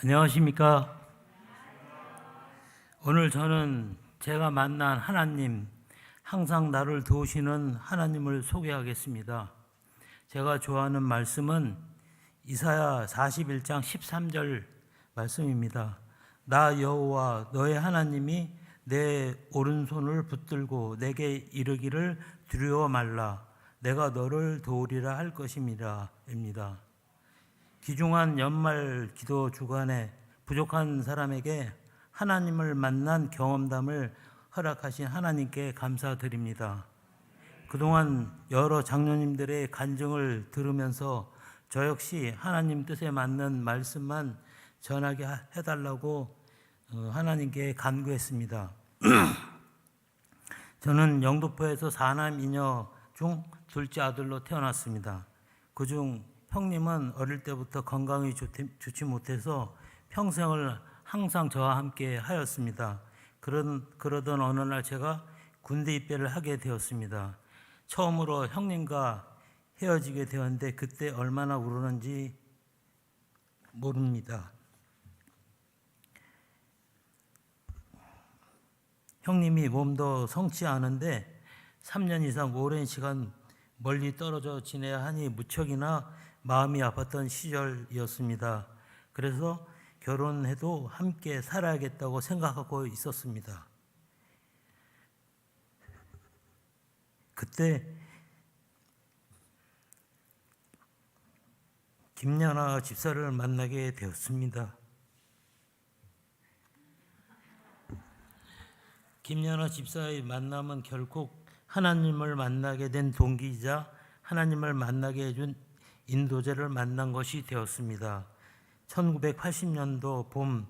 안녕하십니까? 오늘 저는 제가 만난 하나님, 항상 나를 도우시는 하나님을 소개하겠습니다. 제가 좋아하는 말씀은 이사야 41장 13절 말씀입니다. 나 여호와 너의 하나님이 내 오른손을 붙들고 내게 이르기를 두려워 말라. 내가 너를 도우리라 할 것임이라 입니다. 귀중한 연말 기도 주간에 부족한 사람에게 하나님을 만난 경험담을 허락하신 하나님께 감사드립니다. 그동안 여러 장로님들의 간증을 들으면서 저 역시 하나님 뜻에 맞는 말씀만 전하게 해달라고 하나님께 간구했습니다. 저는 영도포에서 4남 2녀 중 둘째 아들로 태어났습니다. 그중 형님은 어릴 때부터 건강이 좋지 못해서 평생을 항상 저와 함께 하였습니다. 그러던 어느 날 제가 군대 입대를 하게 되었습니다. 처음으로 형님과 헤어지게 되었는데 그때 얼마나 울었는지 모릅니다. 형님이 몸도 성치 않은데 3년 이상 오랜 시간 멀리 떨어져 지내야 하니 무척이나 마음이 아팠던 시절이었습니다. 그래서 결혼해도 함께 살아야겠다고 생각하고 있었습니다. 그때 김연아 집사를 만나게 되었습니다. 김연아 집사의 만남은 결국 하나님을 만나게 된 동기이자 하나님을 만나게 해준 인도자를 만난 것이 되었습니다. 1980년도 봄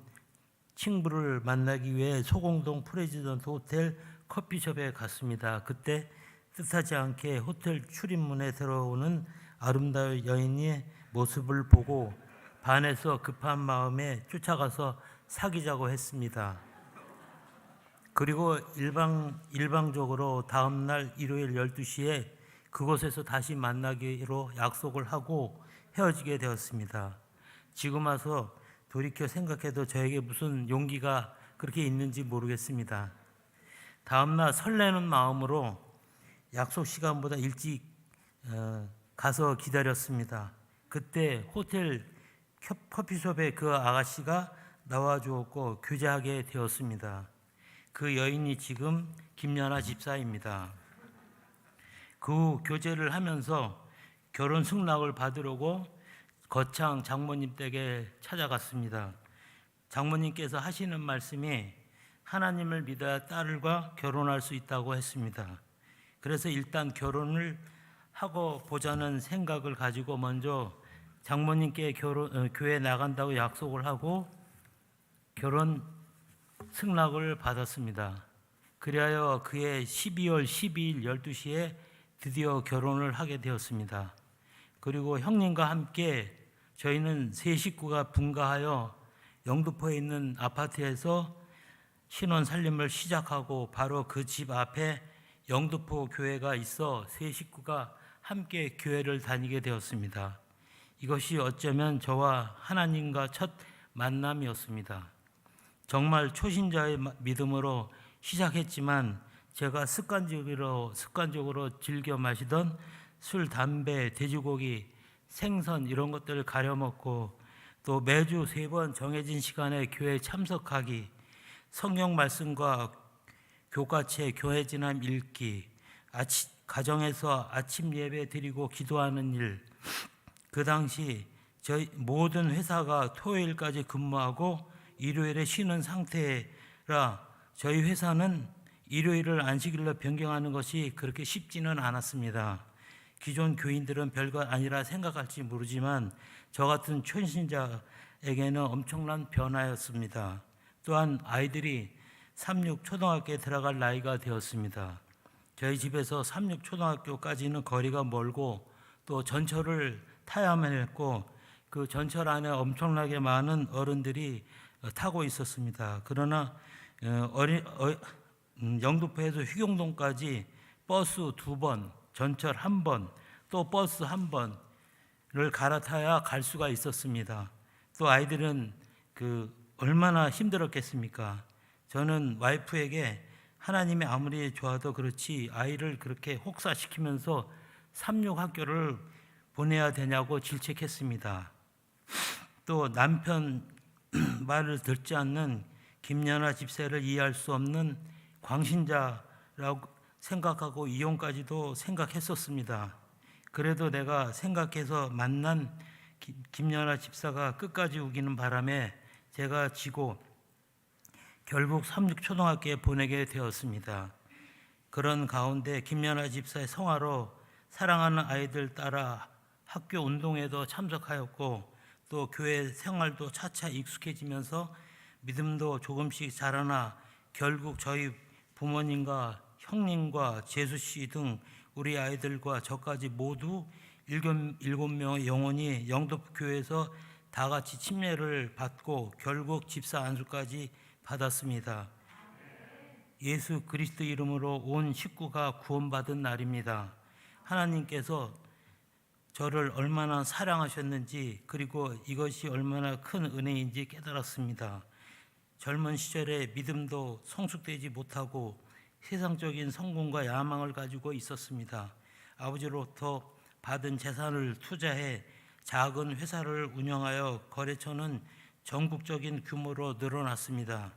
친구를 만나기 위해 소공동 프레지던트 호텔 커피숍에 갔습니다. 그때 뜻하지 않게 호텔 출입문에 들어오는 아름다운 여인의 모습을 보고 반해서 급한 마음에 쫓아가서 사귀자고 했습니다. 그리고 일방적으로 다음날 일요일 12시에 그곳에서 다시 만나기로 약속을 하고 헤어지게 되었습니다. 지금 와서 돌이켜 생각해도 저에게 무슨 용기가 그렇게 있는지 모르겠습니다. 다음날 설레는 마음으로 약속 시간보다 일찍 가서 기다렸습니다. 그때 호텔 커피숍에 그 아가씨가 나와 주었고 교제하게 되었습니다. 그 여인이 지금 김연아 집사입니다. 그 후 교제를 하면서 결혼 승낙을 받으려고 거창 장모님 댁에 찾아갔습니다. 장모님께서 하시는 말씀이 하나님을 믿어야 딸과 결혼할 수 있다고 했습니다. 그래서 일단 결혼을 하고 보자는 생각을 가지고 먼저 장모님께 교회 나간다고 약속을 하고 결혼 승낙을 받았습니다. 그리하여 그해 12월 12일 12시에 드디어 결혼을 하게 되었습니다. 그리고 형님과 함께 저희는 세 식구가 분가하여 영등포에 있는 아파트에서 신혼 살림을 시작하고 바로 그 집 앞에 영등포 교회가 있어 세 식구가 함께 교회를 다니게 되었습니다. 이것이 어쩌면 저와 하나님과 첫 만남이었습니다. 정말 초신자의 믿음으로 시작했지만 제가 습관적으로 즐겨 마시던 술, 담배, 돼지고기, 생선 이런 것들을 가려 먹고 또 매주 3번 정해진 시간에 교회에 참석하기, 성경 말씀과 교과책, 교회 지남 읽기, 가정에서 아침 예배 드리고 기도하는 일. 그 당시 저희 모든 회사가 토요일까지 근무하고 일요일에 쉬는 상태라 저희 회사는 일요일을 안식일로 변경하는 것이 그렇게 쉽지는 않았습니다. 기존 교인들은 별거 아니라 생각할지 모르지만 저 같은 초신자에게는 엄청난 변화였습니다. 또한 아이들이 3, 6 초등학교에 들어갈 나이가 되었습니다. 저희 집에서 3, 6 초등학교까지는 거리가 멀고 또 전철을 타야만 했고 그 전철 안에 엄청나게 많은 어른들이 타고 있었습니다. 그러나 영등포에서 휘경동까지 버스 2번, 전철 1번, 또 버스 1번을 갈아타야 갈 수가 있었습니다. 또 아이들은 얼마나 힘들었겠습니까? 저는 와이프에게 하나님이 아무리 좋아도 그렇지 아이를 그렇게 혹사시키면서 삼육학교를 보내야 되냐고 질책했습니다. 또 남편 말을 듣지 않는 김연아 집사를 이해할 수 없는 광신자라고 생각하고 이혼까지도 생각했었습니다. 그래도 내가 생각해서 만난 김연아 집사가 끝까지 우기는 바람에 제가 지고 결국 삼육초등학교에 보내게 되었습니다. 그런 가운데 김연아 집사의 성화로 사랑하는 아이들 따라 학교 운동에도 참석하였고 또 교회 생활도 차차 익숙해지면서 믿음도 조금씩 자라나 결국 저희 부모님과 형님과 재수씨 등 우리 아이들과 저까지 모두 7명의 영혼이 영도교회에서 다 같이 침례를 받고 결국 집사 안수까지 받았습니다. 예수 그리스도 이름으로 온 식구가 구원받은 날입니다. 하나님께서 저를 얼마나 사랑하셨는지 그리고 이것이 얼마나 큰 은혜인지 깨달았습니다. 젊은 시절에 믿음도 성숙되지 못하고 세상적인 성공과 야망을 가지고 있었습니다. 아버지로부터 받은 재산을 투자해 작은 회사를 운영하여 거래처는 전국적인 규모로 늘어났습니다.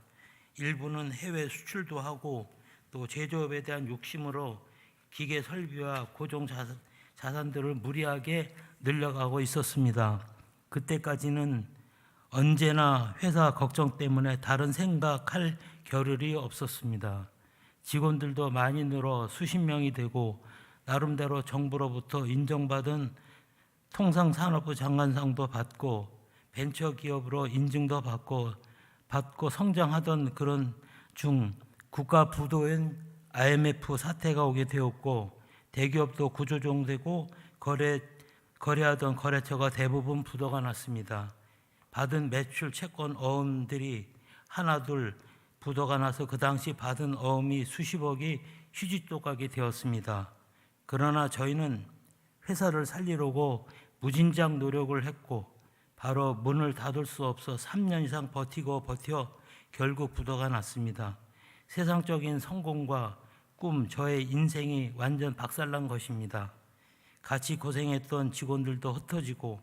일부는 해외 수출도 하고 또 제조업에 대한 욕심으로 기계 설비와 고정 자산들을 무리하게 늘려가고 있었습니다. 그때까지는 언제나 회사 걱정 때문에 다른 생각할 겨를이 없었습니다. 직원들도 많이 늘어 수십 명이 되고 나름대로 정부로부터 인정받은 통상산업부 장관상도 받고 벤처기업으로 인증도 받고 성장하던 그런 중 국가 부도인 IMF 사태가 오게 되었고 대기업도 구조조정되고 거래하던 거래처가 대부분 부도가 났습니다. 받은 매출 채권 어음들이 하나둘 부도가 나서 그 당시 받은 어음이 수십억이 휴지도 가게 되었습니다. 그러나 저희는 회사를 살리려고 무진장 노력을 했고 바로 문을 닫을 수 없어 3년 이상 버텨 결국 부도가 났습니다. 세상적인 성공과 꿈, 저의 인생이 완전 박살난 것입니다. 같이 고생했던 직원들도 흩어지고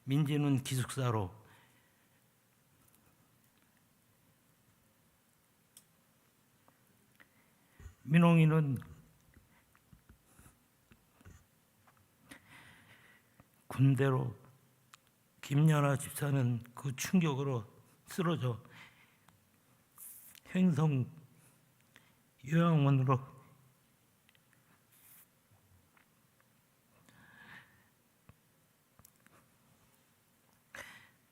민지는 기숙사로 민홍이는 군대로 김연아 집사는 그 충격으로 쓰러져 행성 요양원으로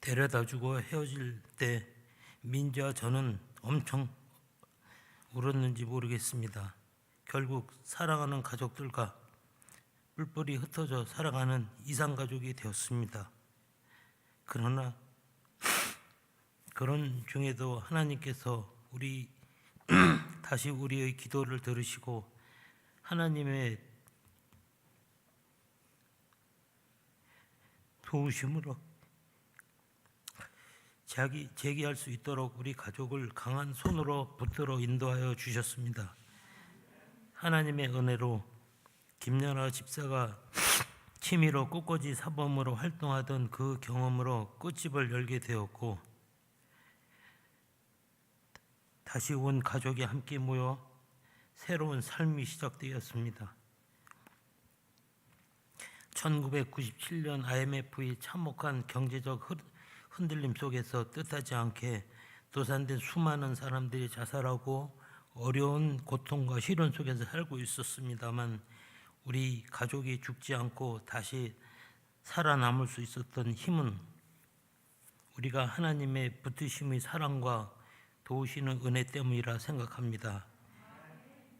데려다주고 헤어질 때 민지와 저는 엄청 울었는지 모르겠습니다. 결국 사랑하는 가족들과 뿔뿔이 흩어져 살아가는 이상가족이 되었습니다. 그러나 그런 중에도 하나님께서 다시 우리의 기도를 들으시고 하나님의 도우심으로 재기할 수 있도록 우리 가족을 강한 손으로 붙들어 인도하여 주셨습니다. 하나님의 은혜로 김연아 집사가 취미로 꽃꽂이 사범으로 활동하던 그 경험으로 꽃집을 열게 되었고 다시 온 가족이 함께 모여 새로운 삶이 시작되었습니다. 1997년 IMF의 참혹한 경제적 흔들림 속에서 뜻하지 않게 도산된 수많은 사람들이 자살하고 어려운 고통과 시련 속에서 살고 있었습니다만 우리 가족이 죽지 않고 다시 살아남을 수 있었던 힘은 우리가 하나님의 붙드심의 사랑과 도우시는 은혜 때문이라 생각합니다.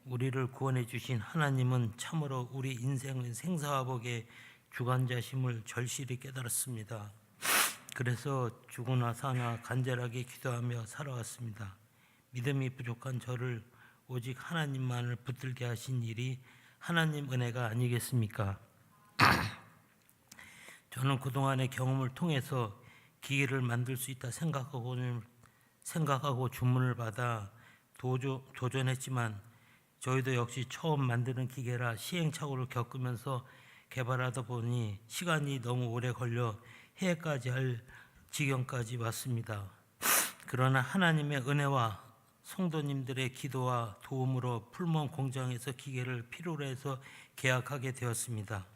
우리를 구원해 주신 하나님은 참으로 우리 인생의 생사화복의 주관자심을 절실히 깨달았습니다. 그래서 죽으나 사나 간절하게 기도하며 살아왔습니다. 믿음이 부족한 저를 오직 하나님만을 붙들게 하신 일이 하나님 은혜가 아니겠습니까? 저는 그동안의 경험을 통해서 기계를 만들 수 있다 생각하고 주문을 받아 도전했지만 저희도 역시 처음 만드는 기계라 시행착오를 겪으면서 개발하다 보니 시간이 너무 오래 걸려 해까지 할 지경까지 왔습니다. 그러나 하나님의 은혜와 성도님들의 기도와 도움으로 풀몬 공장에서 기계를 필요로 해서 계약하게 되었습니다.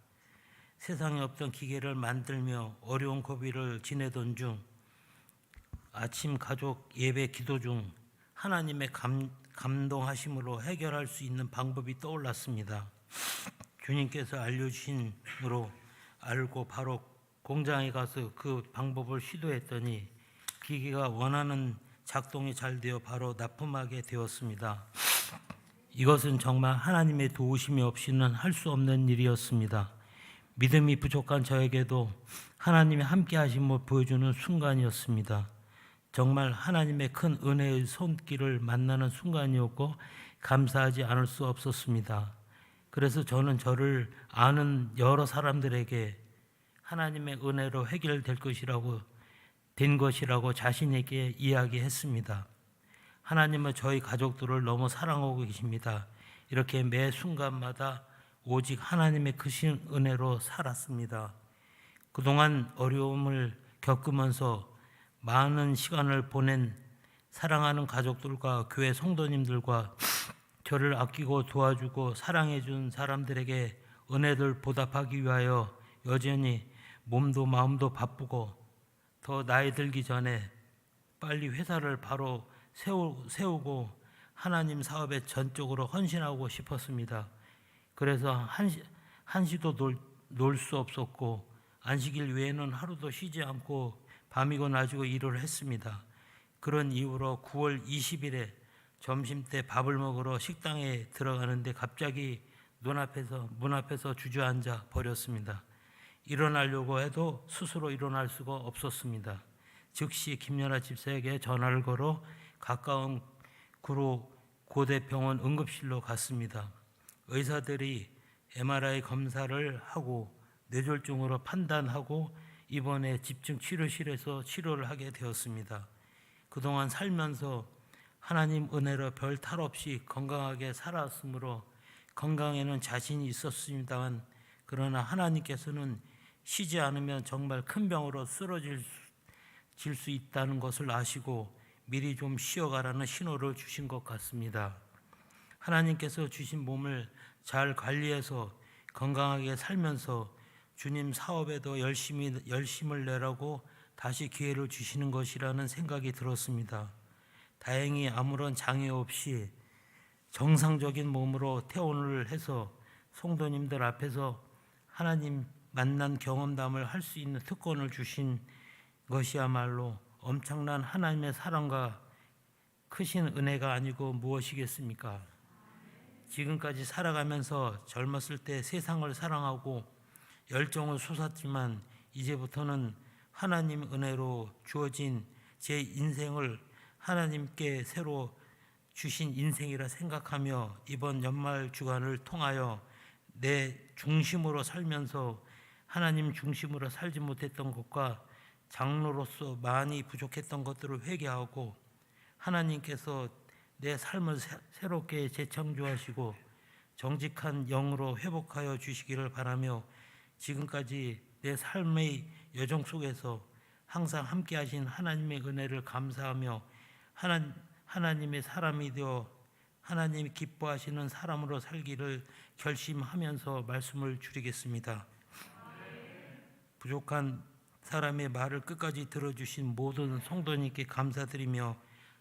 세상에 없던 기계를 만들며 어려운 고비를 지내던 중 아침 가족 예배 기도 중 하나님의 감동하심으로 해결할 수 있는 방법이 떠올랐습니다. 주님께서 알려주신으로 알고 바로 공장에 가서 그 방법을 시도했더니 기계가 원하는 작동이 잘 되어 바로 납품하게 되었습니다. 이것은 정말 하나님의 도우심이 없이는 할 수 없는 일이었습니다. 믿음이 부족한 저에게도 하나님의 함께 하심을 보여주는 순간이었습니다. 정말 하나님의 큰 은혜의 손길을 만나는 순간이었고 감사하지 않을 수 없었습니다. 그래서 저는 저를 아는 여러 사람들에게 하나님의 은혜로 해결될 것이라고 자신에게 이야기했습니다. 하나님은 저희 가족들을 너무 사랑하고 계십니다. 이렇게 매 순간마다 오직 하나님의 크신 은혜로 살았습니다. 그동안 어려움을 겪으면서 많은 시간을 보낸 사랑하는 가족들과 교회 성도님들과 저를 아끼고 도와주고 사랑해 준 사람들에게 은혜를 보답하기 위하여 여전히 몸도 마음도 바쁘고 더 나이 들기 전에 빨리 회사를 바로 세우고 하나님 사업에 전적으로 헌신하고 싶었습니다. 그래서 한시도 놀 수 없었고 안식일 외에는 하루도 쉬지 않고 밤이고 낮이고 일을 했습니다. 그런 이유로 9월 20일에 점심때 밥을 먹으러 식당에 들어가는데 갑자기 문 앞에서 주저앉아 버렸습니다. 일어나려고 해도 스스로 일어날 수가 없었습니다. 즉시 김연아 집사에게 전화를 걸어 가까운 구로 고대병원 응급실로 갔습니다. 의사들이 MRI 검사를 하고 뇌졸중으로 판단하고 이번에 집중 치료실에서 치료를 하게 되었습니다. 그동안 살면서 하나님 은혜로 별 탈 없이 건강하게 살았으므로 건강에는 자신이 있었습니다만 그러나 하나님께서는 쉬지 않으면 정말 큰 병으로 쓰러질 수 있다는 것을 아시고 미리 좀 쉬어가라는 신호를 주신 것 같습니다. 하나님께서 주신 몸을 잘 관리해서 건강하게 살면서 주님 사업에도 열심을 내라고 다시 기회를 주시는 것이라는 생각이 들었습니다. 다행히 아무런 장애 없이 정상적인 몸으로 퇴원을 해서 성도님들 앞에서 하나님 만난 경험담을 할 수 있는 특권을 주신 것이야말로 엄청난 하나님의 사랑과 크신 은혜가 아니고 무엇이겠습니까? 지금까지 살아가면서 젊었을 때 세상을 사랑하고 열정을 솟았지만 이제부터는 하나님 은혜로 주어진 제 인생을 하나님께 새로 주신 인생이라 생각하며 이번 연말 주간을 통하여 내 중심으로 살면서 하나님 중심으로 살지 못했던 것과 장로로서 많이 부족했던 것들을 회개하고 하나님께서 내 삶을 새롭게 재창조하시고 정직한 영으로 회복하여 주시기를 바라며 지금까지 내 삶의 여정 속에서 항상 함께 하신 하나님의 은혜를 감사하며 하나님의 사람이 되어 하나님이 기뻐하시는 사람으로 살기를 결심하면서 말씀을 줄이겠습니다. 부족한 사람의 말을 끝까지 들어주신 모든 성도님께 감사드리며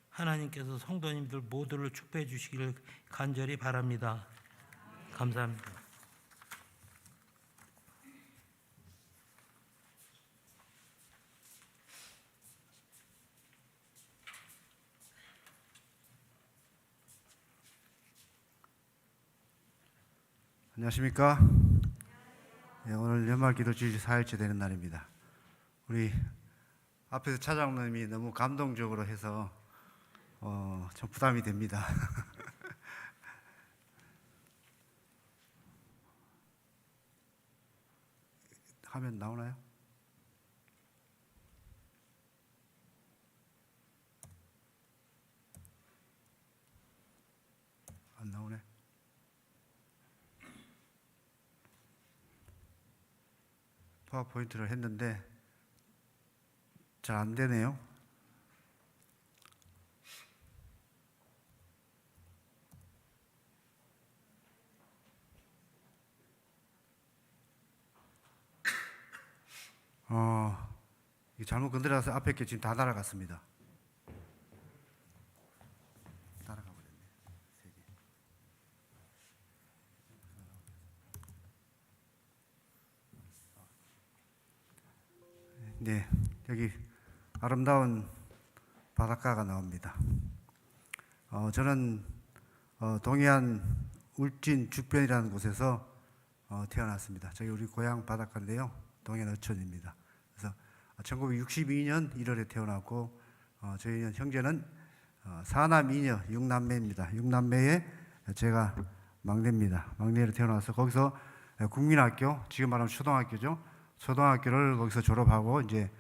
하나님께서 성도님들 모두를 축복해 주시기를 간절히 바랍니다. 감사합니다. 안녕하십니까? 네, 오늘 연말기도 주일 4일째 되는 날입니다. 우리 앞에서 차장님이 너무 감동적으로 해서 좀 부담이 됩니다. 화면 나오나요? 파워포인트를 했는데 잘 안 되네요. 이게 잘못 건드려서 앞에 게 지금 다 날아갔습니다. 날아가 버렸네. 세 개. 네, 여기 아름다운 바닷가가 나옵니다. 저는 동해안 울진 죽변이라는 곳에서 태어났습니다. 저희 우리 고향 바닷가인데요, 동해안 어촌입니다. 그래서 1962년 1월에 태어났고 저희 형제는 사남 이녀 6남매입니다. 6남매에 제가 막내입니다. 막내로 태어나서 거기서 국민학교, 지금 말하면 초등학교죠. 초등학교를 거기서 졸업하고 이제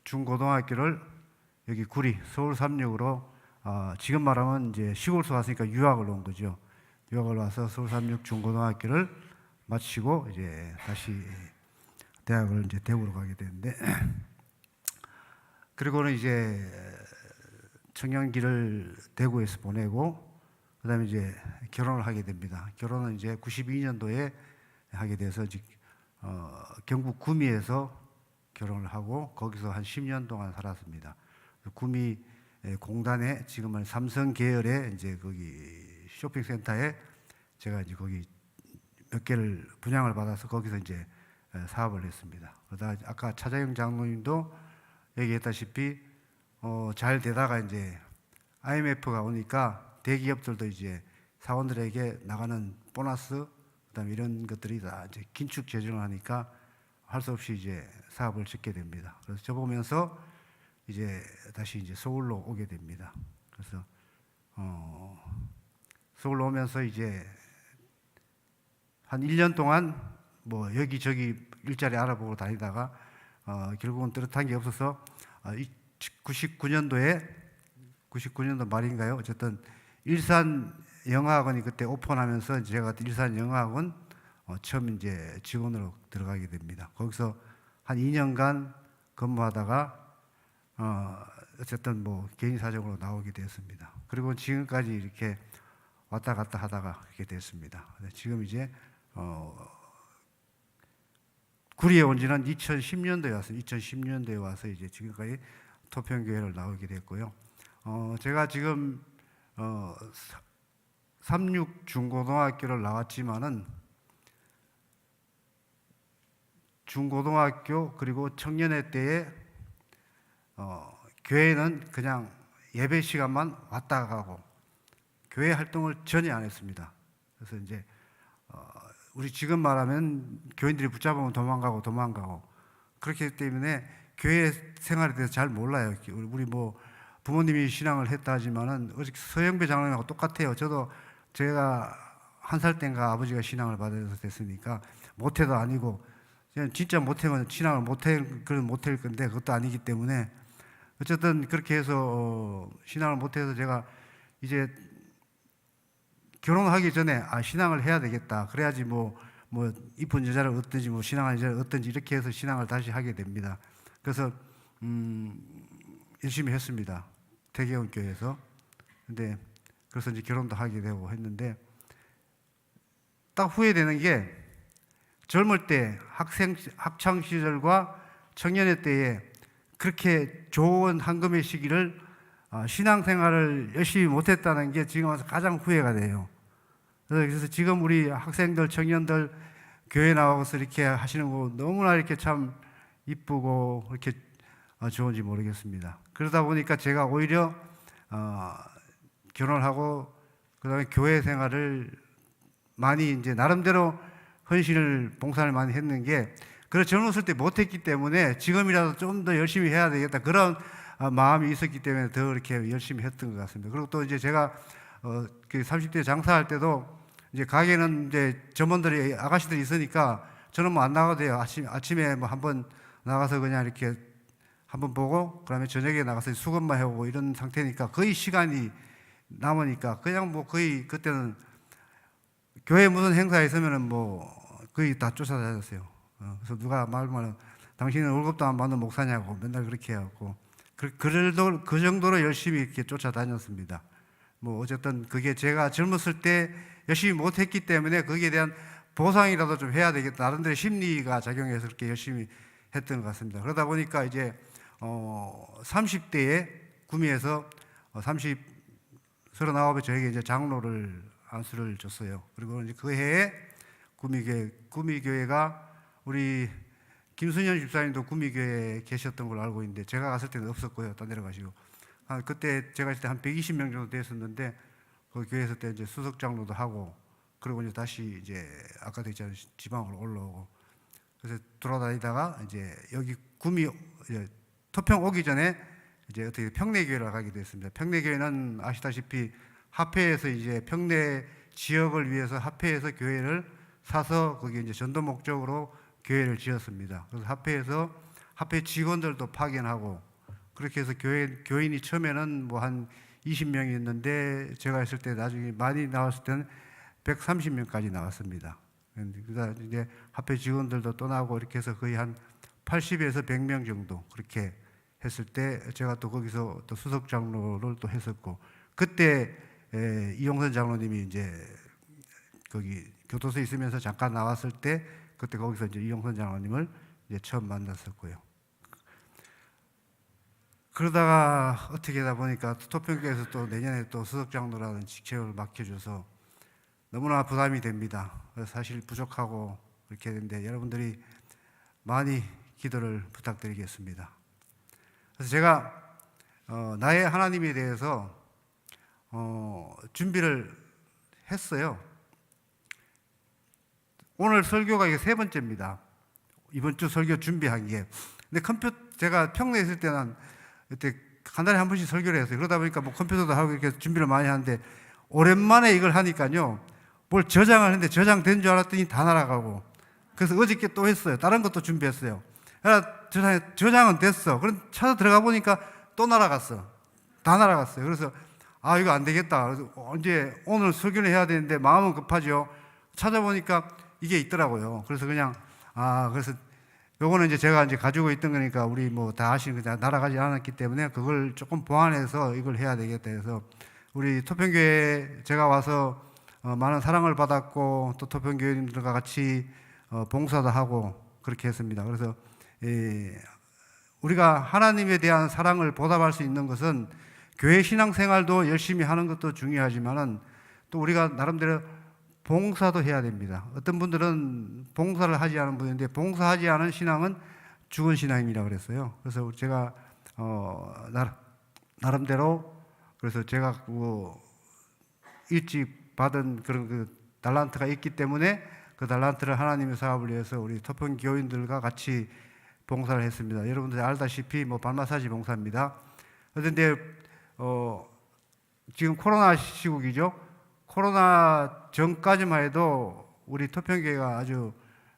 중고등학교를 여기 구리 서울 삼육으로 지금 말하면 이제 시골서 왔으니까 유학을 온 거죠. 유학을 와서 서울 삼육 중고등학교를 마치고 이제 다시 대학을 이제 대구로 가게 되는데 그리고는 이제 청년기를 대구에서 보내고 그다음에 이제 결혼을 하게 됩니다. 결혼은 이제 92년도에 하게 돼서 경북 구미에서 결혼을 하고 거기서 한 10년 동안 살았습니다. 구미 공단에 지금은 삼성 계열의 이제 거기 쇼핑센터에 제가 이제 거기 몇 개를 분양을 받아서 거기서 이제 사업을 했습니다. 그러다 아까 차장영 장로님도 얘기했다시피 잘 되다가 이제 IMF가 오니까 대기업들도 이제 사원들에게 나가는 보너스 그다음에 이런 것들이 다 이제 긴축 재정을 하니까 할 수 없이 이제 사업을 짓게 됩니다. 그래서 저 보면서 이제 다시 이제 서울로 오게 됩니다. 그래서 서울로 오면서 이제 한 1년 동안 뭐 여기저기 일자리 알아보고 다니다가 결국은 뚜렷한 게 없어서 99년도 말인가요? 어쨌든 일산 영화학원이 그때 오픈하면서 제가 일산 영화학원 처음 이제 직원으로 들어가게 됩니다. 거기서 한 2년간 근무하다가 어쨌든 뭐 개인 사정으로 나오게 되었습니다. 그리고 지금까지 이렇게 왔다 갔다 하다가 이렇게 됐습니다. 지금 이제 구리에 온 지는 2010년도에 왔어요. 2010년도에 와서 이제 지금까지 토평교회를 나오게 됐고요. 제가 지금 삼육 중고등학교를 나왔지만은 중고등학교 그리고 청년회 때에 교회는 그냥 예배 시간만 왔다 가고 교회 활동을 전혀 안 했습니다. 그래서 이제 우리 지금 말하면 교인들이 붙잡으면 도망가고 그렇기 때문에 교회 생활에 대해서 잘 몰라요. 우리 뭐 부모님이 신앙을 했다 하지만은 어제 서영배 장로님하고 똑같아요. 저도 제가 한 살 때인가 아버지가 신앙을 받아서 됐으니까 모태도 아니고 진짜 모태면 신앙을 못할 건데 그것도 아니기 때문에 어쨌든 그렇게 해서 신앙을 못해서 제가 이제 결혼하기 전에 신앙을 해야 되겠다. 그래야지 뭐 이쁜 여자를 얻든지 뭐 신앙하는 여자를 얻든지 이렇게 해서 신앙을 다시 하게 됩니다. 그래서 열심히 했습니다. 대개원 교회에서. 근데 그래서 이제 결혼도 하게 되고 했는데 딱 후회되는 게 젊을 때 학창 시절과 청년회 때에 그렇게 좋은 황금의 시기를 신앙생활을 열심히 못했다는 게 지금 와서 가장 후회가 돼요. 그래서 지금 우리 학생들, 청년들 교회 나와서 이렇게 하시는 거 너무나 이렇게 참 이쁘고 이렇게 좋은지 모르겠습니다. 그러다 보니까 제가 오히려 결혼을 하고 그다음에 교회 생활을 많이 이제 나름대로 헌신을 봉사를 많이 했는 게 그래 젊었을 때 못했기 때문에 지금이라도 좀 더 열심히 해야 되겠다 그런 마음이 있었기 때문에 더 이렇게 열심히 했던 것 같습니다. 그리고 또 이제 제가 그 30대 장사할 때도 이제 가게는 이제 점원들이 아가씨들이 있으니까 저는 뭐 안 나가도 돼요. 아침에 뭐 한번 나가서 그냥 이렇게 한번 보고 그다음에 저녁에 나가서 수건만 해오고 이런 상태니까 거의 시간이 남으니까 그냥 뭐 거의 그때는 교회 무슨 행사에 있으면은 뭐 거의 다 쫓아다녔어요. 그래서 누가 말하면 당신은 월급도 안 받는 목사냐고 맨날 그렇게 해갖고 그 정도로 열심히 이렇게 쫓아다녔습니다. 뭐 어쨌든 그게 제가 젊었을 때 열심히 못했기 때문에 거기에 대한 보상이라도 좀 해야 되겠다. 나름대로 심리가 작용해서 그렇게 열심히 했던 것 같습니다. 그러다 보니까 이제 30대에 구미에서 39에 저에게 이제 장로를 안수를 줬어요. 그리고 이제 그 해에 구미교회가 우리 김순현 집사님도 구미교회에 계셨던 걸로 알고 있는데 제가 갔을 때는 없었고요. 딴 데로 가시고. 그때 제가 있을 때 한 120명 정도 됐었는데 그 교회에서 때 이제 수석 장로도 하고 그리고 이제 다시 이제 아까도 있잖아요. 지방으로 올라오고 그래서 돌아다니다가 이제 여기 구미 이제 토평 오기 전에 이제 어떻게 평내교회를 가게 됐습니다. 평내교회는 아시다시피 합회에서 이제 평내 지역을 위해서 합회에서 교회를 사서 거기 이제 전도 목적으로 교회를 지었습니다. 그래서 합회에서 합회 직원들도 파견하고 그렇게 해서 교인이 처음에는 뭐 한 20명이었는데 제가 있을 때 나중에 많이 나왔을 때는 130명까지 나왔습니다. 그러니까 이제 합회 직원들도 떠나고 이렇게 해서 거의 한 80에서 100명 정도 그렇게 했을 때 제가 또 거기서 또 수석 장로를 또 했었고 그때 이용선 장로님이 이제 거기 교도소에 있으면서 잠깐 나왔을 때 그때 거기서 이제 이용선 장로님을 이제 처음 만났었고요. 그러다가 어떻게 하다 보니까 토평교에서 또 내년에 또 수석 장로라는 직책을 맡겨줘서 너무나 부담이 됩니다. 그래서 사실 부족하고 그렇게 되는데 여러분들이 많이 기도를 부탁드리겠습니다. 그래서 제가 나의 하나님에 대해서 준비를 했어요. 오늘 설교가 이게 3번째입니다. 이번 주 설교 준비한 게. 근데 제가 평내에 있을 때는 그때 한 달에 한 번씩 설교를 했어요. 그러다 보니까 뭐 컴퓨터도 하고 이렇게 준비를 많이 하는데 오랜만에 이걸 하니까요. 뭘 저장을 했는데 저장된 줄 알았더니 다 날아가고. 그래서 어저께 또 했어요. 다른 것도 준비했어요. 저장은 됐어. 그럼 찾아 들어가 보니까 또 날아갔어. 다 날아갔어요. 그래서 이거 안 되겠다. 그래서 언제 오늘 설교를 해야 되는데 마음은 급하죠. 찾아보니까 이게 있더라고요. 그래서 그냥 그래서 요거는 이제 제가 이제 가지고 있던 거니까 우리 뭐 다 아시는 거 날아가지 않았기 때문에 그걸 조금 보완해서 이걸 해야 되겠다 해서 우리 토평교회 제가 와서 많은 사랑을 받았고 또 토평교회님들과 같이 봉사도 하고 그렇게 했습니다. 그래서 우리가 하나님에 대한 사랑을 보답할 수 있는 것은 교회 신앙생활도 열심히 하는 것도 중요하지만은 또 우리가 나름대로 봉사도 해야 됩니다. 어떤 분들은 봉사를 하지 않은 분인데 봉사하지 않은 신앙은 죽은 신앙이라고 그랬어요. 그래서 제가 나름대로 그래서 제가 일찍 받은 그런 그 달란트가 있기 때문에 그 달란트를 하나님의 사업을 위해서 우리 토평 교인들과 같이 봉사를 했습니다. 여러분들 알다시피 뭐 발마사지 봉사입니다. 그런데 지금 코로나 시국이죠. 코로나 전까지만 해도 우리 토평교회가 아주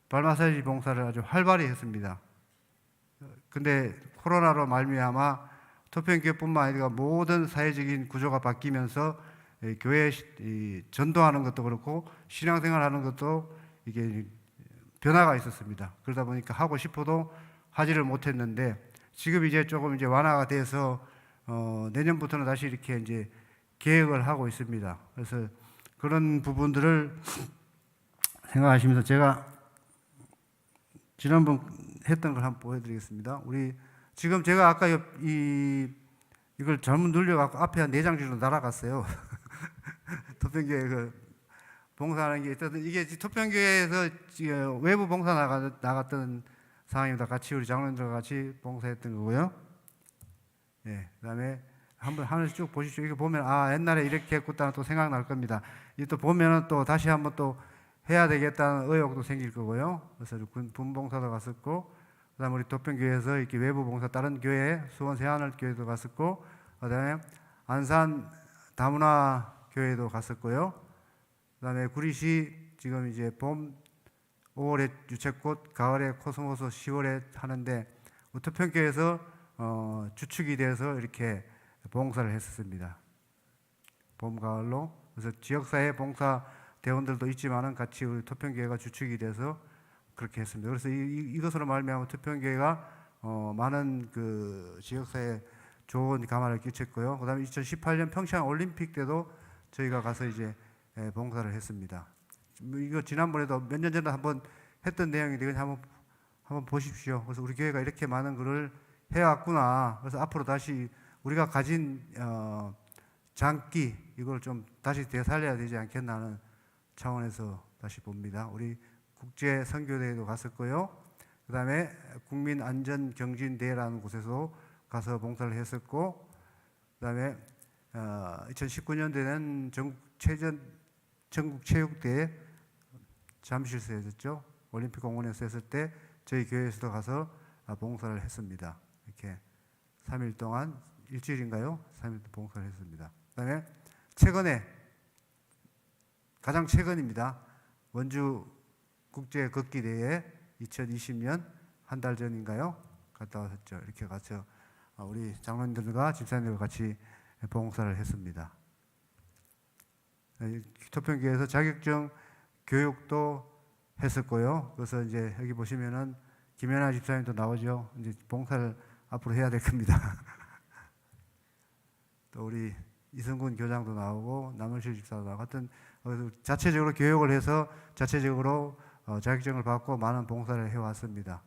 발마사지 봉사를 아주 활발히 했습니다. 근데 코로나로 말미암아 토평교회뿐만 아니라 모든 사회적인 구조가 바뀌면서 교회 전도하는 것도 그렇고 신앙생활하는 것도 이게 변화가 있었습니다. 그러다 보니까 하고 싶어도 하지를 못했는데 지금 이제 조금 이제 완화가 돼서 내년부터는 다시 이렇게 이제 계획을 하고 있습니다. 그래서 그런 부분들을 생각하시면서 제가 지난번 했던 걸 한번 보여드리겠습니다. 우리 지금 제가 아까 이걸 잘못 눌려갖고 앞에 한 4장 정도 날아갔어요. 토평교회 봉사하는 게 있었던 이게 토평교회에서 외부 봉사 나갔던 상황입니다. 같이 우리 장로님들과 같이 봉사했던 거고요. 예, 그다음에 한번 하늘씩 쭉 보십시오. 이거 보면 옛날에 이렇게 했구나 또 생각날 겁니다. 이 또 보면은 또 다시 한번 또 해야 되겠다는 의욕도 생길 거고요. 그래서 분봉사도 갔었고, 그다음에 우리 도평교회에서 이렇게 외부 봉사 다른 교회 수원 새하늘교회도 갔었고, 그다음에 안산 다문화 교회도 갔었고요. 그다음에 구리시 지금 이제 봄 5월에 유채꽃, 가을에 코스모스, 10월에 하는데 도평교회에서 주축이 돼서 이렇게 봉사를 했었습니다. 봄, 가을로. 그래서 지역사회 봉사 대원들도 있지만은 같이 우리 토평교회가 주축이 돼서 그렇게 했습니다. 그래서 이것으로 말미암아 투평교회가 많은 그 지역사회에 좋은 감화를 끼쳤고요. 그다음에 2018년 평창 올림픽 때도 저희가 가서 이제 봉사를 했습니다. 이거 지난번에도 몇 년 전에 한번 했던 내용인데 그냥 한번 보십시오. 그래서 우리 교회가 이렇게 많은 것을 해왔구나. 그래서 앞으로 다시 우리가 가진 장기 이걸 좀 다시 되살려야 되지 않겠나 하는 차원에서 다시 봅니다. 우리 국제 선교대회도 갔었고요. 그다음에 국민안전경진대회라는 곳에서 가서 봉사를 했었고, 그다음에 2019년도에는 전국체육대회 잠실에서 했었죠. 올림픽공원에서 했을 때 저희 교회에서도 가서 봉사를 했습니다. 이렇게 3일 동안 일주일인가요? 3일 봉사를 했습니다. 그다음에 최근에 가장 최근입니다. 원주 국제 걷기 대회 2020년 한 달 전인가요? 갔다 왔었죠. 이렇게 가서 우리 장로님들과 집사님들과 같이 봉사를 했습니다. 토평교회에서 자격증 교육도 했었고요. 그래서 이제 여기 보시면은 김연아 집사님도 나오죠. 이제 봉사를 앞으로 해야 될 겁니다. 또 우리 이승군 교장도 나오고 남을실 집사도 나오고 하여튼 자체적으로 교육을 해서 자체적으로 자격증을 받고 많은 봉사를 해왔습니다.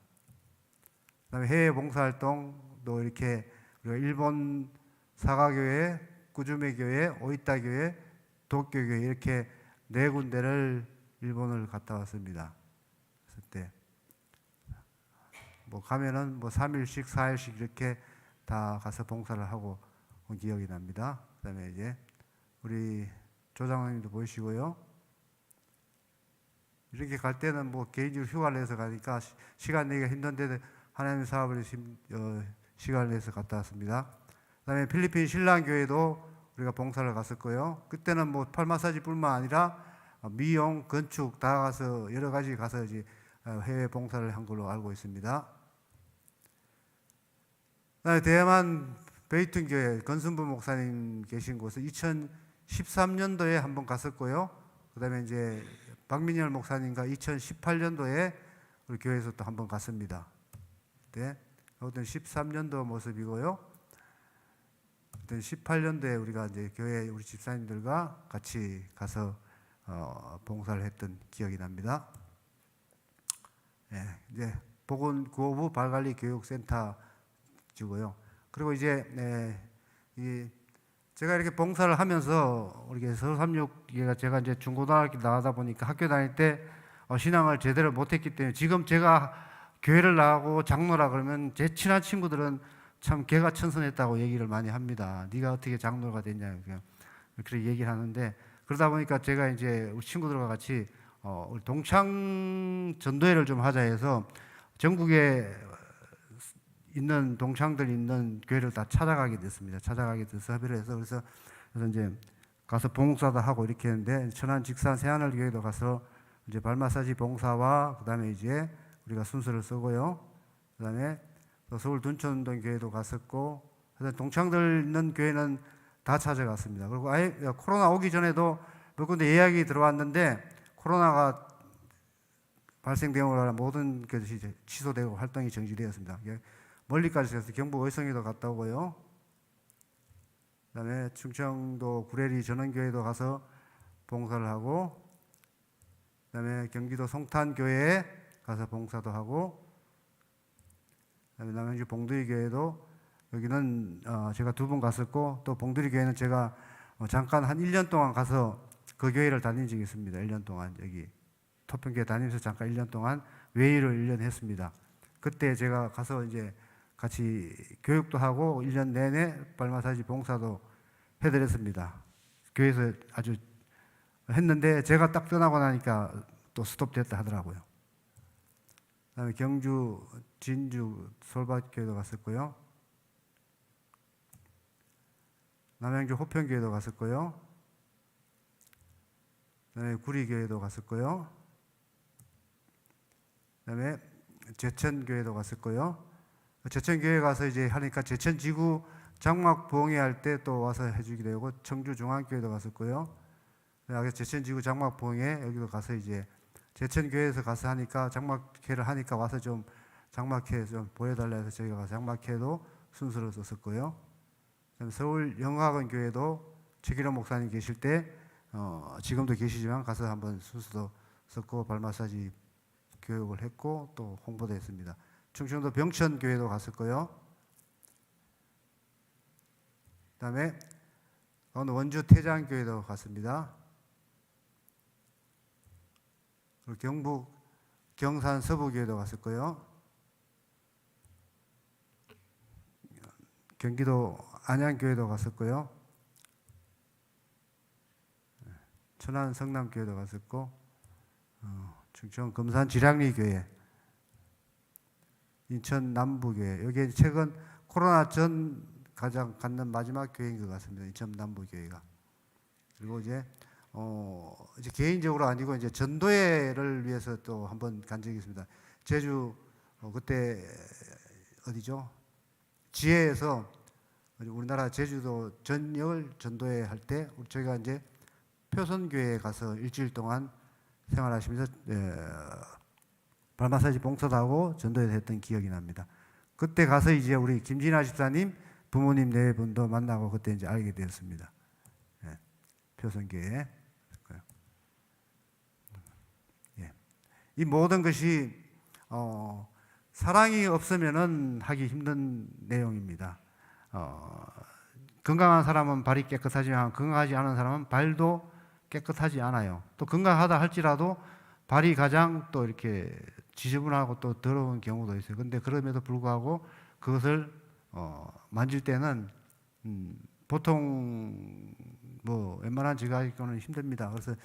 그다음에 해외 봉사활동도 이렇게 우리가 일본 사가교회, 꾸주메교회, 오이타교회, 도쿄교회 이렇게 4군데를 일본을 갔다 왔습니다. 그때 뭐 가면은 뭐 3일씩 4일씩 이렇게 다 가서 봉사를 하고 온 기억이 납니다. 그다음에 이제 우리 조장님도 보이시고요. 이렇게 갈 때는 뭐 개인적으로 휴가를 내서 가니까 시간 내기가 힘든데 하나님의 사업을 시간을 내서 갔다 왔습니다. 그다음에 필리핀 신랑교회도 우리가 봉사를 갔었고요. 그때는 뭐 팔 마사지뿐만 아니라 미용, 건축 다 가서 여러 가지 가서 이제 해외 봉사를 한 걸로 알고 있습니다. 그다음에 대만 베이튼교회 건순부 목사님 계신 곳은 2013년도에 한번 갔었고요. 그다음에 이제 박민열 목사님과 2018년도에 우리 교회에서 또 한번 갔습니다. 네, 이것은 13년도 모습이고요. 18년도에 우리가 이제 교회 우리 집사님들과 같이 가서 봉사를 했던 기억이 납니다. 네, 이제 보건구호부 발관리 교육센터 주고요. 그리고 이제 제가 이렇게 봉사를 하면서 우리 서삼육계가 제가 이제 중고등학교 나가다 보니까 학교 다닐 때 신앙을 제대로 못했기 때문에 지금 제가 교회를 나가고 장로라 그러면 제 친한 친구들은 참 걔가 천선했다고 얘기를 많이 합니다. 네가 어떻게 장로가 됐냐 그렇게 얘기를 하는데 그러다 보니까 제가 이제 우리 친구들과 같이 우리 동창 전도회를 좀 하자 해서 전국에 있는 동창들 있는 교회를 다 찾아가게 됐습니다. 찾아가게 돼서 협의를 해서 그래서 이제 가서 봉사도 하고 이렇게 했는데 천안 직산 새하늘 교회도 가서 이제 발 마사지 봉사와 그다음에 이제 우리가 순서를 쓰고요. 그다음에 또 서울 둔천동 교회도 갔었고 동창들 있는 교회는 다 찾아갔습니다. 그리고 아예 코로나 오기 전에도 몇 군데 예약이 들어왔는데 코로나가 발생되므로 모든 것이 취소되고 활동이 정지되었습니다. 멀리까지 해서 경북 의성에도 갔다 오고요. 그다음에 충청도 구례리 전원교회도 가서 봉사를 하고 그다음에 경기도 송탄교회에 가서 봉사도 하고 그다음에 남양주 봉두리 교회도 여기는 제가 2번 갔었고 또 봉두리 교회는 제가 잠깐 한 1년 동안 가서 그 교회를 다닌 적이 있습니다. 1년 동안 여기 토평교회 다니면서 잠깐 1년 동안 외일을 1년 했습니다. 그때 제가 가서 이제 같이 교육도 하고 1년 내내 발마사지 봉사도 해드렸습니다. 교회에서 아주 했는데 제가 딱 떠나고 나니까 또 스톱됐다 하더라고요. 그다음에 경주, 진주, 솔밭교회도 갔었고요. 남양주 호평교회도 갔었고요. 그다음에 구리교회도 갔었고요. 그다음에 제천교회도 갔었고요. 제천교회 가서 이제 하니까 제천지구 장막 부흥회 할 때 또 와서 해주기도 되고 청주중앙교회도 갔었고요. 제천지구 장막 부흥회 여기도 가서 이제 제천교회에서 가서 하니까 장막회를 하니까 와서 좀 장막회 좀 보여달라 해서 저희가 가서 장막회도 순서를 썼었고요. 서울 영화관 교회도 최기록 목사님 계실 때 지금도 계시지만 가서 한번 순서도 썼고 발 마사지 교육을 했고 또 홍보도 했습니다. 충청도 병천 교회도 갔었고요. 그다음에 원주 태장 교회도 갔습니다. 그리고 경북 경산 서부 교회도 갔었고요. 경기도 안양 교회도 갔었고요. 천안 성남 교회도 갔었고 충청 금산 지량리 교회, 인천 남부 교회. 여기 최근 코로나 전 가장 갖는 마지막 교회인 것 같습니다. 인천 남부 교회가. 그리고 이제 개인적으로 아니고 이제 전도회를 위해서 또 한번 간 적이 있습니다. 제주 그때 어디죠? 지혜에서 우리나라 제주도 전역을 전도회 할 때 저희가 이제 표선교회에 가서 일주일 동안 생활하시면서 발마사지 봉사도 하고 전도회도 했던 기억이 납니다. 그때 가서 이제 우리 김진아 집사님 부모님 네 분도 만나고 그때 이제 알게 되었습니다. 표선교회. 이 모든 것이 사랑이 없으면은 하기 힘든 내용입니다. 건강한 사람은 발이 깨끗하지만 건강하지 않은 사람은 발도 깨끗하지 않아요. 또 건강하다 할지라도 발이 가장 또 이렇게 지저분하고 또 더러운 경우도 있어요. 근데 그럼에도 불구하고 그것을 만질 때는 보통 뭐 웬만한 지가기는 힘듭니다. 그래서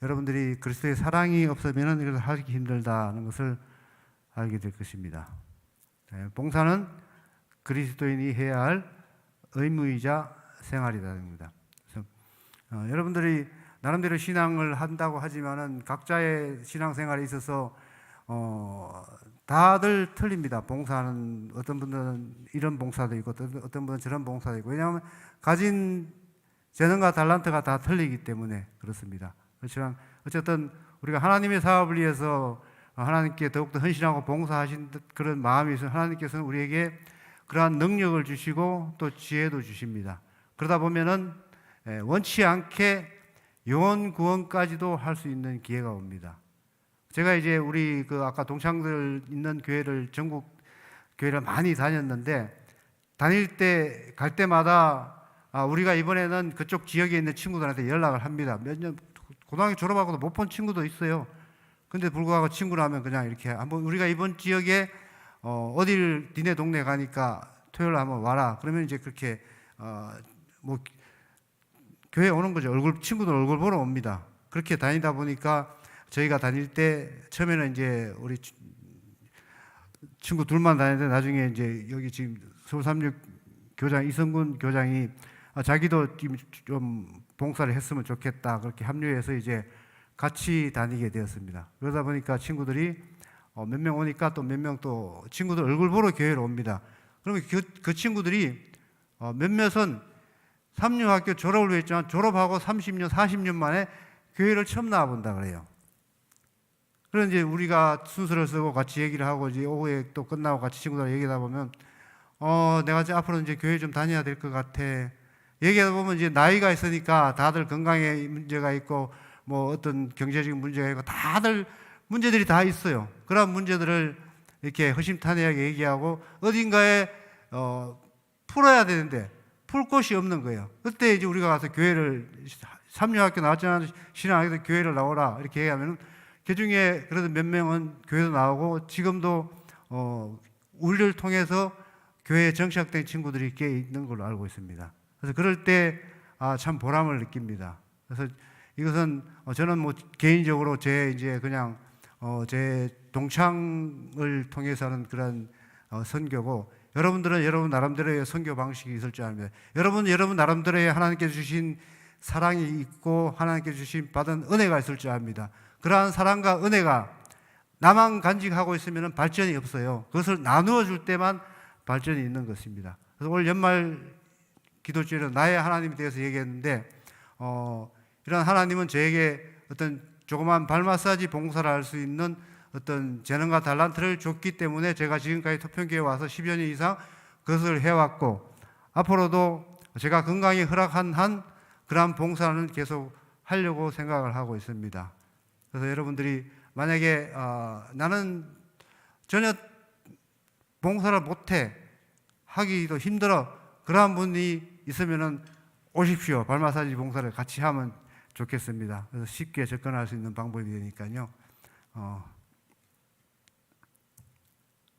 여러분들이 그리스도의 사랑이 없으면 이걸 하기 힘들다는 것을 알게 될 것입니다. 봉사는 그리스도인이 해야 할 의무이자 생활이라는 겁니다. 그래서 여러분들이 나름대로 신앙을 한다고 하지만은 각자의 신앙생활에 있어서 다들 틀립니다. 봉사는 어떤 분들은 이런 봉사도 있고 어떤 분은 저런 봉사도 있고, 왜냐하면 가진 재능과 달란트가 다 틀리기 때문에 그렇습니다. 그렇지만 어쨌든 우리가 하나님의 사업을 위해서 하나님께 더욱더 헌신하고 봉사하신 그런 마음이 있어서 하나님께서는 우리에게 그러한 능력을 주시고 또 지혜도 주십니다. 그러다 보면은 원치 않게 영혼 구원까지도 할 수 있는 기회가 옵니다. 제가 이제 우리 그 아까 동창들 있는 교회를 전국 교회를 많이 다녔는데 다닐 때 갈 때마다 우리가 이번에는 그쪽 지역에 있는 친구들한테 연락을 합니다. 몇 년 고등학교 졸업하고도 못 본 친구도 있어요. 근데 불구하고 친구라면 그냥 이렇게 한번 우리가 이번 지역에 어디를 니네 동네 가니까 토요일 한번 와라. 그러면 이제 그렇게 뭐 교회 오는 거죠. 친구들 얼굴 보러 옵니다. 그렇게 다니다 보니까 저희가 다닐 때 처음에는 이제 우리 친구 둘만 다녔는데 나중에 이제 여기 지금 서울36 교장 이성군 교장이 자기도 좀 봉사를 했으면 좋겠다. 그렇게 합류해서 이제 같이 다니게 되었습니다. 그러다 보니까 친구들이 몇 명 오니까 또 몇 명 또 친구들 얼굴 보러 교회로 옵니다. 그러면 그 친구들이 몇몇은 삼류학교 졸업을 했지만 졸업하고 30년, 40년 만에 교회를 처음 나와본다 그래요. 그래서 이제 우리가 순서를 쓰고 같이 얘기를 하고 이제 오후에 또 끝나고 같이 친구들 얘기하다 보면 내가 이제 앞으로 이제 교회 좀 다녀야 될 것 같아. 얘기하다 보면 이제 나이가 있으니까 다들 건강에 문제가 있고 뭐 어떤 경제적인 문제가 있고 다들 문제들이 다 있어요. 그런 문제들을 이렇게 허심탄회하게 얘기하고 어딘가에 풀어야 되는데 풀 곳이 없는 거예요. 그때 이제 우리가 가서 교회를 삼류학교 나왔지만 신앙학교 교회를 나오라 이렇게 얘기하면 그 중에 그래도 몇 명은 교회도 나오고 지금도 우리를 통해서 교회에 정착된 친구들이 꽤 있는 걸로 알고 있습니다. 그래서 그럴 때 참 보람을 느낍니다. 그래서 이것은 저는 뭐 개인적으로 제 이제 그냥 제 동창을 통해서 하는 그런 선교고, 여러분들은 여러분 나름대로의 선교 방식이 있을 줄 압니다. 여러분 나름대로의 하나님께 주신 사랑이 있고 하나님께 주신 받은 은혜가 있을 줄 압니다. 그러한 사랑과 은혜가 나만 간직하고 있으면 발전이 없어요. 그것을 나누어 줄 때만 발전이 있는 것입니다. 그래서 올 연말 기도주일은 나의 하나님에 대해서 얘기했는데 이런 하나님은 저에게 어떤 조그만 발 마사지 봉사를 할 수 있는 어떤 재능과 달란트를 줬기 때문에 제가 지금까지 토평교회에 와서 10여 년 이상 그것을 해왔고, 앞으로도 제가 건강이 허락한 한 그러한 봉사는 계속 하려고 생각을 하고 있습니다. 그래서 여러분들이 만약에 나는 전혀 봉사를 못해, 하기도 힘들어, 그러한 분이 있으면은 오십시오. 발 마사지 봉사를 같이 하면 좋겠습니다. 그래서 쉽게 접근할 수 있는 방법이 되니까요.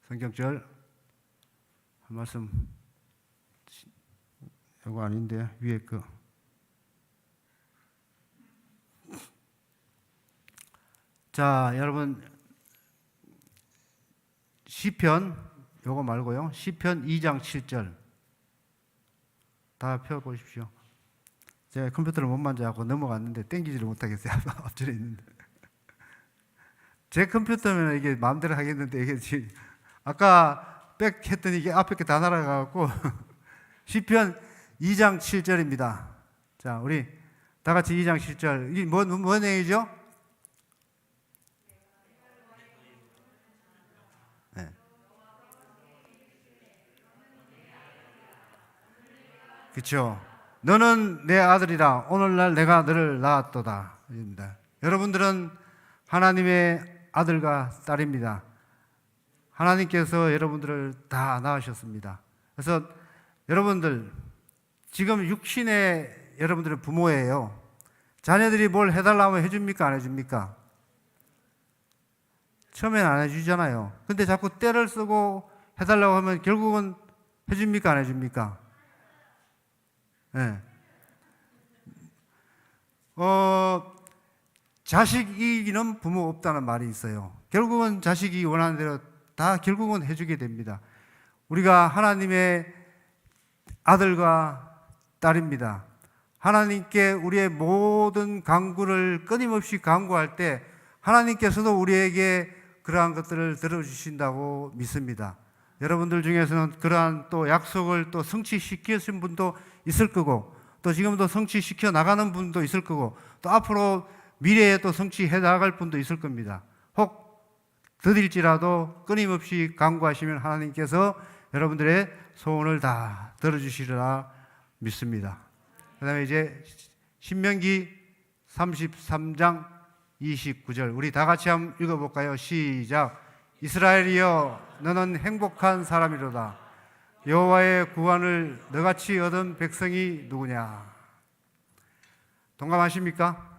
성경절 한 말씀, 이거 아닌데 위에 거. 자, 여러분 시편, 요거 말고요, 시편 2장 7절 다 펴보십시오. 제가 컴퓨터를 못 만져갖고 넘어갔는데 땡기지를 못하겠어요. 앞줄에 있는데. 제 컴퓨터면 이게 마음대로 하겠는데, 이게 지금 아까 백 했더니 이게 앞에 게 다 날아가갖고 시편 2장 7절입니다. 자, 우리 다 같이 2장 7절. 이게 뭔 내용이죠? 네. 그렇죠. 너는 내 아들이라 오늘날 내가 너를 낳았도다. 입니다. 여러분들은 하나님의 아들과 딸입니다. 하나님께서 여러분들을 다 낳으셨습니다. 그래서 여러분들 지금 육신의 여러분들의 부모예요. 자녀들이 뭘 해달라면 해줍니까? 안 해줍니까? 처음엔 안 해주잖아요. 근데 자꾸 때를 쓰고 해달라고 하면 결국은 해줍니까? 안 해줍니까? 네. 자식 이기는 부모 없다는 말이 있어요. 결국은 자식이 원하는 대로 다 결국은 해주게 됩니다. 우리가 하나님의 아들과 딸입니다. 하나님께 우리의 모든 간구를 끊임없이 간구할 때 하나님께서도 우리에게 그러한 것들을 들어주신다고 믿습니다. 여러분들 중에서는 그러한 또 약속을 또 성취시키신 분도 있을 거고, 또 지금도 성취시켜 나가는 분도 있을 거고, 또 앞으로 미래에 또 성취해 나갈 분도 있을 겁니다. 혹 더딜지라도 끊임없이 간구하시면 하나님께서 여러분들의 소원을 다 들어주시리라 믿습니다. 그 다음에 이제 신명기 33장 29절 우리 다 같이 한번 읽어볼까요? 시작. 이스라엘이여 너는 행복한 사람이로다. 여호와의 구원을 너같이 얻은 백성이 누구냐? 동감하십니까?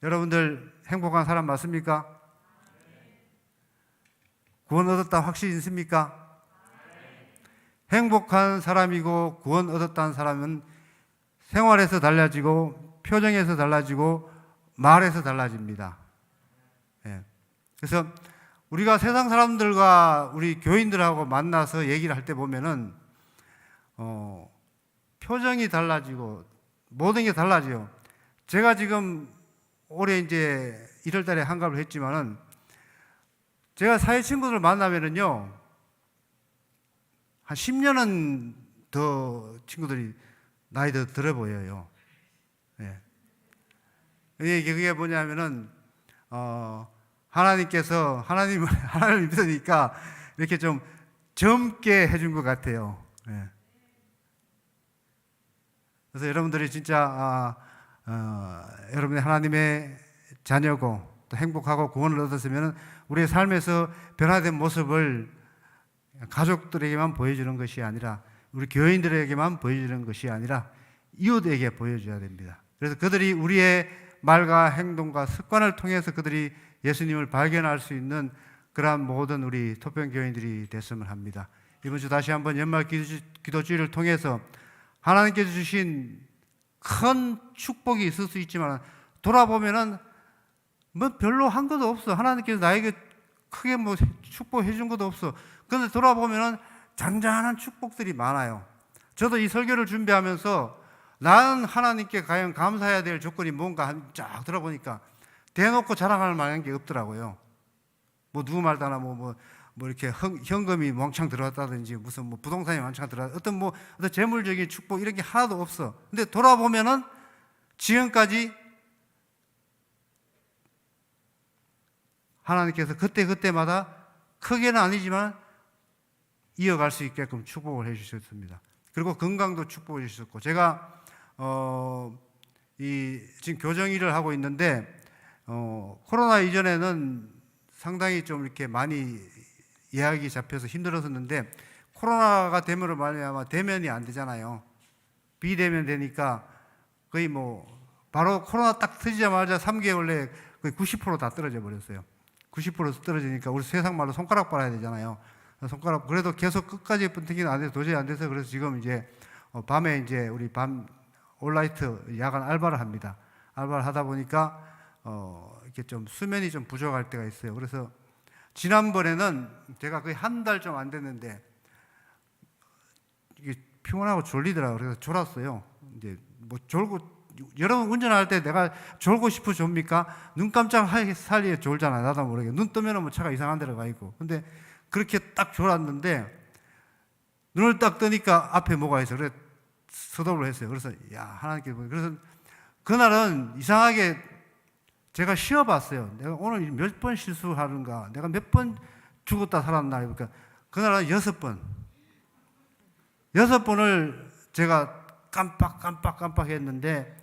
여러분들 행복한 사람 맞습니까? 구원 얻었다 확신 있습니까? 행복한 사람이고 구원 얻었다는 사람은 생활에서 달라지고 표정에서 달라지고 말에서 달라집니다. 예. 그래서 우리가 세상 사람들과 우리 교인들하고 만나서 얘기를 할 때 보면은 표정이 달라지고 모든 게 달라져요. 제가 지금 올해 이제 1월 달에 한갑을 했지만은 제가 사회 친구들 만나면은요, 한 10년은 더 친구들이 나이 더 들어 보여요. 예. 그게 뭐냐면은, 하나님을 믿으니까 이렇게 좀 젊게 해준 것 같아요. 예. 그래서 여러분들이 진짜, 여러분이 하나님의 자녀고 또 행복하고 구원을 얻었으면 우리의 삶에서 변화된 모습을 가족들에게만 보여주는 것이 아니라, 우리 교인들에게만 보여주는 것이 아니라 이웃에게 보여줘야 됩니다. 그래서 그들이 우리의 말과 행동과 습관을 통해서 그들이 예수님을 발견할 수 있는 그러한 모든 우리 토평교인들이 됐으면 합니다. 이번 주 다시 한번 연말 기도주의를 통해서 하나님께서 주신 큰 축복이 있을 수 있지만 돌아보면은 뭐 별로 한 것도 없어. 하나님께서 나에게 크게 뭐 축복해 준 것도 없어. 그런데 돌아보면은 잔잔한 축복들이 많아요. 저도 이 설교를 준비하면서 나는 하나님께 과연 감사해야 될 조건이 뭔가 쫙 들어보니까 대놓고 자랑할 만한 게 없더라고요. 뭐 누구 말다나 뭐 이렇게 현금이 왕창 들어왔다든지 무슨 뭐 부동산이 왕창 들어왔다, 어떤 재물적인 축복 이런 게 하나도 없어. 근데 돌아보면은 지금까지 하나님께서 그때마다 크게는 아니지만 이어갈 수 있게끔 축복을 해 주셨습니다. 그리고 건강도 축복해 주셨고, 제가 지금 교정 일을 하고 있는데 코로나 이전에는 상당히 좀 이렇게 많이 예약이 잡혀서 힘들었었는데, 코로나가 되면은 말미암아 대면이 안 되잖아요. 비대면 되니까 거의 뭐 바로 코로나 딱 터지자마자 3개월 내에 거의 90% 떨어져 버렸어요. 90% 떨어지니까 우리 세상 말로 손가락 빨아야 되잖아요. 손가락, 그래도 계속 끝까지 번뜩이는 안 돼서 도저히 안 돼서, 그래서 지금 이제 밤에 이제 우리 밤 올라이트 야간 알바를 합니다. 알바를 하다 보니까 이렇게 좀 수면이 좀 부족할 때가 있어요. 그래서 지난번에는 제가 거의 한 달 좀 안 됐는데 이게 피곤하고 졸리더라고요. 그래서 졸았어요. 이제 뭐 졸고, 여러분 운전할 때 내가 졸고 싶어 졸립니까? 눈 깜짝 사이에 졸잖아요. 나도 모르게. 눈 뜨면 뭐 차가 이상한 데로 가 있고. 근데 그렇게 딱 졸았는데 눈을 딱 뜨니까 앞에 뭐가 있어. 그래서 서독을 했어요. 그래서 야, 하나님께, 그래서 그날은 이상하게 제가 쉬어봤어요. 내가 오늘 몇 번 실수하는가, 내가 몇 번 죽었다 살았나. 그러니까 그날은 6번을 제가 깜빡 했는데,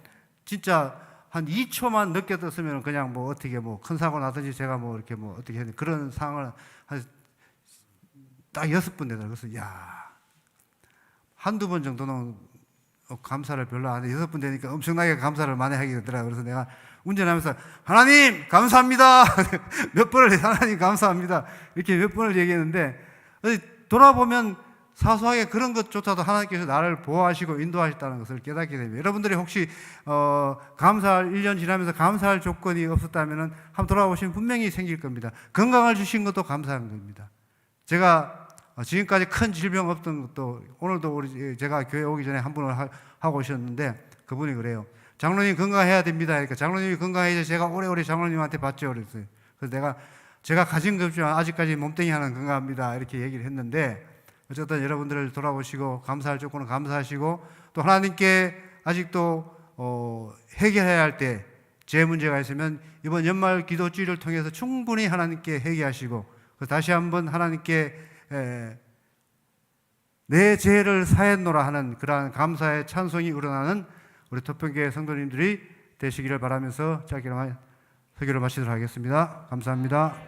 진짜 한 2초만 늦게 떴으면 그냥 뭐 어떻게 뭐 큰 사고 나든지 제가 뭐 이렇게 뭐 어떻게 했는데, 그런 상황을 딱 6번 되더라고요. 그래서 야, 한두 번 정도는 감사를 별로 안 해. 6번 되니까 엄청나게 감사를 많이 하게 되더라고요. 그래서 내가 운전하면서 하나님 감사합니다. 몇 번을 하나님 감사합니다. 이렇게 몇 번을 얘기했는데, 돌아보면 사소하게 그런 것조차도 하나님께서 나를 보호하시고 인도하셨다는 것을 깨닫게 됩니다. 여러분들이 혹시 감사할 1년 지나면서 감사할 조건이 없었다면 한번 돌아보시면 분명히 생길 겁니다. 건강을 주신 것도 감사한 겁니다. 제가 지금까지 큰 질병 없던 것도, 오늘도 제가 교회 오기 전에 한 분을 하고 오셨는데 그분이 그래요. 장로님 건강해야 됩니다. 그러니까 장로님이 건강해야 제가 오래오래 장로님한테 받죠. 그랬어요. 그래서 제가 가진 것 없지만 아직까지 몸뚱이 하나는 건강합니다. 이렇게 얘기를 했는데, 어쨌든 여러분들을 돌아보시고 감사할 조건은 감사하시고, 또 하나님께 아직도 해결해야 할 때 제 문제가 있으면 이번 연말 기도주의를 통해서 충분히 하나님께 회개하시고, 다시 한번 하나님께 내 죄를 사했노라 하는 그러한 감사의 찬송이 우러나는 우리 토평교회 성도님들이 되시기를 바라면서 짧게 설교를 마치도록 하겠습니다. 감사합니다.